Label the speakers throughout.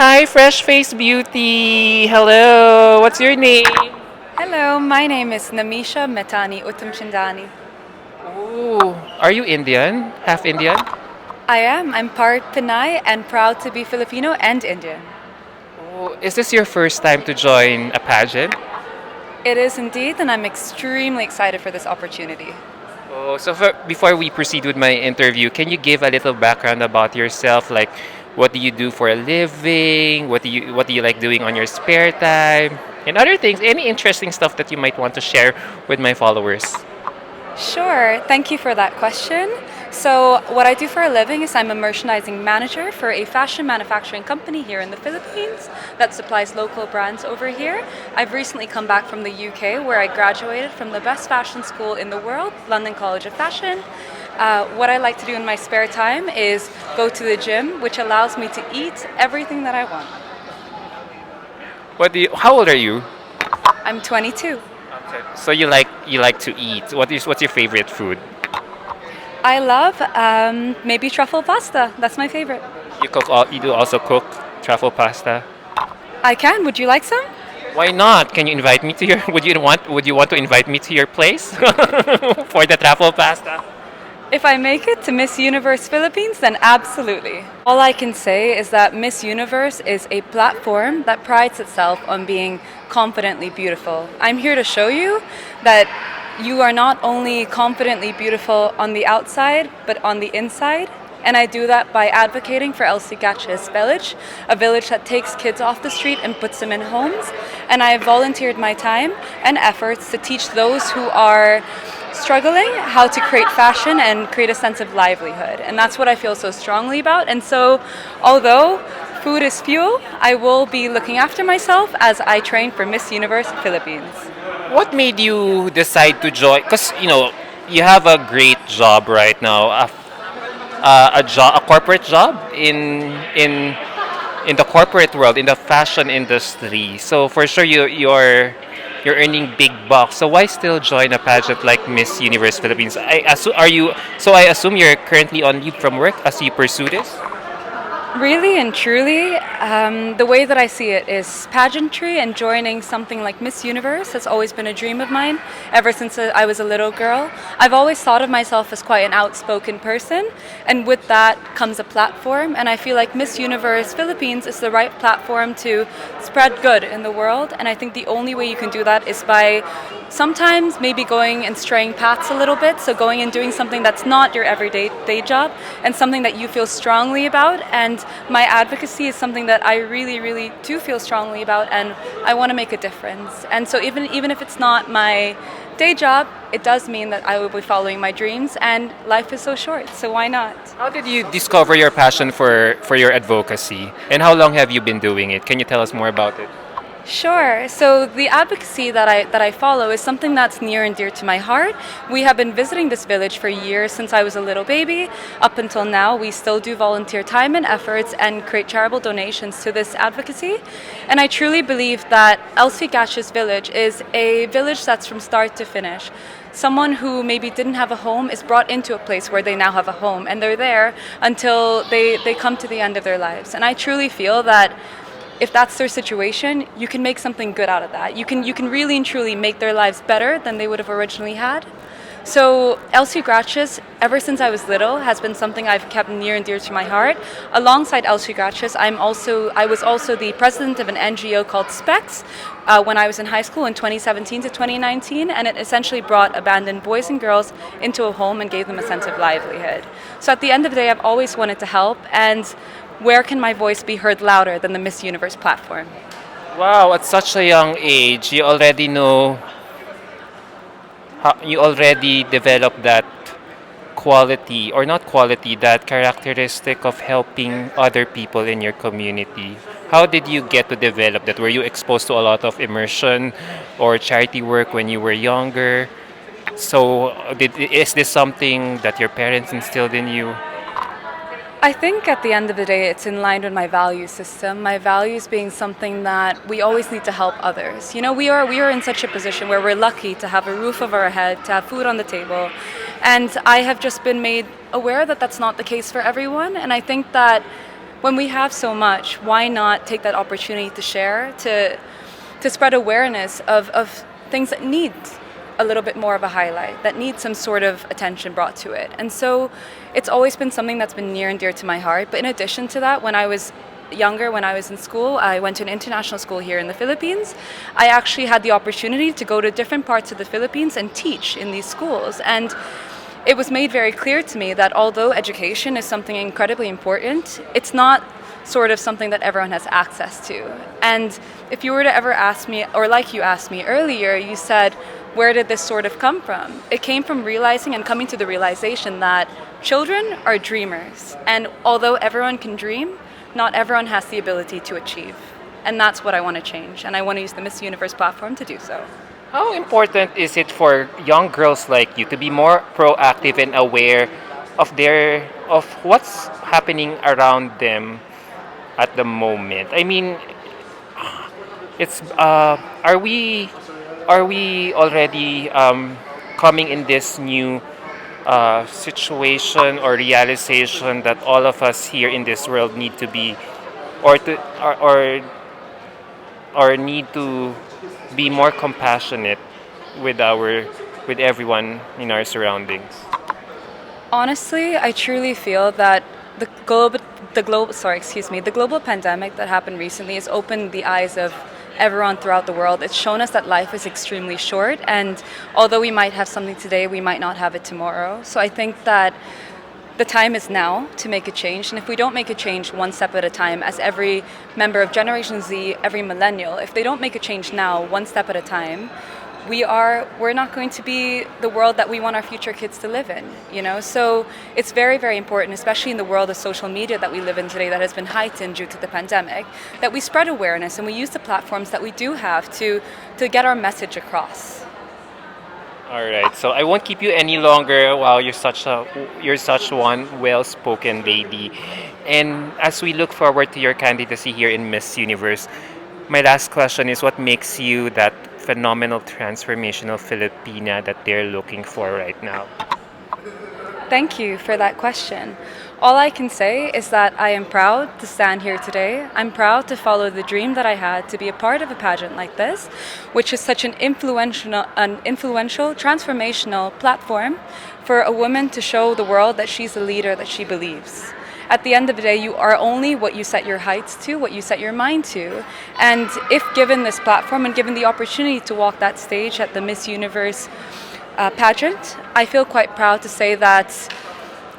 Speaker 1: Hi, Fresh Face Beauty. Hello. What's your name?
Speaker 2: Hello, my name is Namisha Mahtani Chandani.
Speaker 1: Ooh, are you Indian? Half Indian?
Speaker 2: I am. I'm part Pinay and proud to be Filipino and Indian.
Speaker 1: Oh, is this your first time to join a pageant?
Speaker 2: It is indeed, and I'm extremely excited for this opportunity.
Speaker 1: Oh, so before we proceed with my interview, can you give a little background about yourself? Like, what do you do for a living? What do you like doing on your spare time? And other things, any interesting stuff that you might want to share with my followers?
Speaker 2: Sure, thank you for that question. So, what I do for a living is I'm a merchandising manager for a fashion manufacturing company here in the Philippines that supplies local brands over here. I've recently come back from the UK where I graduated from the best fashion school in the world, London College of Fashion. What I like to do in my spare time is go to the gym, which allows me to eat everything that I want.
Speaker 1: How old are you?
Speaker 2: I'm 22.
Speaker 1: Okay. So you like to eat. What's your favorite food?
Speaker 2: I love maybe truffle pasta. That's my favorite.
Speaker 1: You do also cook truffle pasta.
Speaker 2: I can. Would you like some?
Speaker 1: Why not? Can you invite me to your would you want to invite me to your place for the truffle pasta?
Speaker 2: If I make it to Miss Universe Philippines, then absolutely. All I can say is that Miss Universe is a platform that prides itself on being confidently beautiful. I'm here to show you that you are not only confidently beautiful on the outside, but on the inside. And I do that by advocating for Elsie Gatch's village, a village that takes kids off the street and puts them in homes. And I have volunteered my time and efforts to teach those who are struggling how to create fashion and create a sense of livelihood. And that's what I feel so strongly about. And so, although food is fuel, I will be looking after myself as I train for Miss Universe Philippines.
Speaker 1: What made you decide to join? Because you have a great job right now, a corporate job in the corporate world, in the fashion industry. So for sure you're earning big bucks. So why still join a pageant like Miss Universe Philippines? I assume you're currently on leave from work as you pursue this.
Speaker 2: Really and truly, the way that I see it is pageantry and joining something like Miss Universe has always been a dream of mine ever since I was a little girl. I've always thought of myself as quite an outspoken person, and with that comes a platform. And I feel like Miss Universe Philippines is the right platform to spread good in the world. And I think the only way you can do that is by sometimes maybe going and straying paths a little bit. So going and doing something that's not your everyday day job and something that you feel strongly about. And my advocacy is something that I really, really do feel strongly about, and I want to make a difference. And so even if it's not my day job, it does mean that I will be following my dreams. And life is so short, so why not?
Speaker 1: How did you discover your passion for your advocacy, and how long have you been doing it? Can you tell us more about it?
Speaker 2: Sure. So the advocacy that I follow is something that's near and dear to my heart. We have been visiting this village for years since I was a little baby. Up until now, we still do volunteer time and efforts and create charitable donations to this advocacy. And I truly believe that Elsie Gash's village is a village that's from start to finish. Someone who maybe didn't have a home is brought into a place where they now have a home, and they're there until they come to the end of their lives. And I truly feel that if that's their situation, you can make something good out of that. You can really and truly make their lives better than they would have originally had. So Elsie Gratches, ever since I was little, has been something I've kept near and dear to my heart. Alongside Elsie Gratches, I was also the president of an NGO called Specs when I was in high school in 2017 to 2019, and it essentially brought abandoned boys and girls into a home and gave them a sense of livelihood. So at the end of the day, I've always wanted to help, and where can my voice be heard louder than the Miss Universe platform?
Speaker 1: Wow, at such a young age, you already know you already developed that quality, or not quality, that characteristic of helping other people in your community. How did you get to develop that? Were you exposed to a lot of immersion or charity work when you were younger? So, is this something that your parents instilled in you?
Speaker 2: I think at the end of the day, it's in line with my value system. My values being something that we always need to help others. You know, we are in such a position where we're lucky to have a roof over our head, to have food on the table, and I have just been made aware that that's not the case for everyone. And I think that when we have so much, why not take that opportunity to share, to spread awareness of things that need a little bit more of a highlight, that need some sort of attention brought to it. And so it's always been something that's been near and dear to my heart. But in addition to that, when I was younger, when I was in school, I went to an international school here in the Philippines. I actually had the opportunity to go to different parts of the Philippines and teach in these schools. And it was made very clear to me that although education is something incredibly important, it's not sort of something that everyone has access to. And if you were to ever ask me, or like you asked me earlier, you said, where did this sort of come from? It came from realizing and coming to the realization that children are dreamers. And although everyone can dream, not everyone has the ability to achieve. And that's what I want to change. And I want to use the Miss Universe platform to do so.
Speaker 1: How important is it for young girls like you to be more proactive and aware of what's happening around them at the moment? I mean, it's are we already coming in this new situation or realization that all of us here in this world need to be or to or need to be more compassionate with our with everyone in our surroundings?
Speaker 2: Honestly, I truly feel that the global pandemic that happened recently has opened the eyes of everyone throughout the world. It's shown us that life is extremely short, and although we might have something today, we might not have it tomorrow. So I think that the time is now to make a change, and if we don't make a change one step at a time, as every member of Generation Z, every millennial, if they don't make a change now one step at a time, we're not going to be the world that we want our future kids to live in, you know. So it's very, very important, especially in the world of social media that we live in today, that has been heightened due to the pandemic, that we spread awareness and we use the platforms that we do have to get our message across.
Speaker 1: All right, so I won't keep you any longer. Wow, you're such one well-spoken lady. And as we look forward to your candidacy here in Miss Universe, my last question is, what makes you that phenomenal transformational Filipina that they're looking for right now?
Speaker 2: Thank you for that question. All I can say is that I am proud to stand here today. I'm proud to follow the dream that I had to be a part of a pageant like this, which is such an influential, transformational platform for a woman to show the world that she's a leader that she believes. At the end of the day, you are only what you set your heights to, what you set your mind to. And if given this platform and given the opportunity to walk that stage at the Miss Universe pageant, I feel quite proud to say that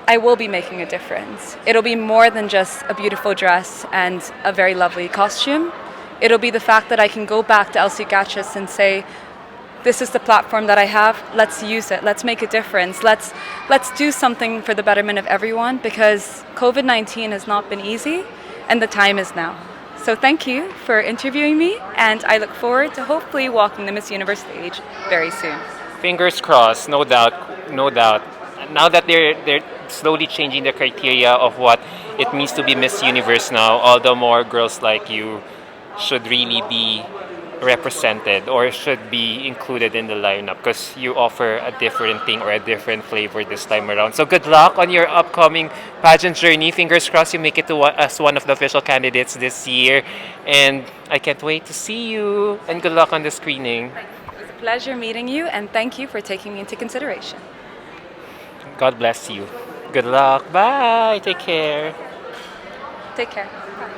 Speaker 2: I will be making a difference. It'll be more than just a beautiful dress and a very lovely costume. It'll be the fact that I can go back to Elsie Gachas and say, this is the platform that I have, let's use it, let's make a difference, let's do something for the betterment of everyone, because COVID-19 has not been easy and the time is now. So thank you for interviewing me, and I look forward to hopefully walking the Miss Universe stage very soon.
Speaker 1: Fingers crossed, no doubt, no doubt. Now that they're slowly changing the criteria of what it means to be Miss Universe now, all the more girls like you should really be represented or should be included in the lineup, because you offer a different thing or a different flavor this time around. So good luck on your upcoming pageant journey. Fingers crossed you make it to as one of the official candidates this year, and I can't wait to see you, and good luck on the screening.
Speaker 2: It was a pleasure meeting you, and thank you for taking me into consideration.
Speaker 1: God bless you. Good luck. Bye. Take care.
Speaker 2: Take care. Bye.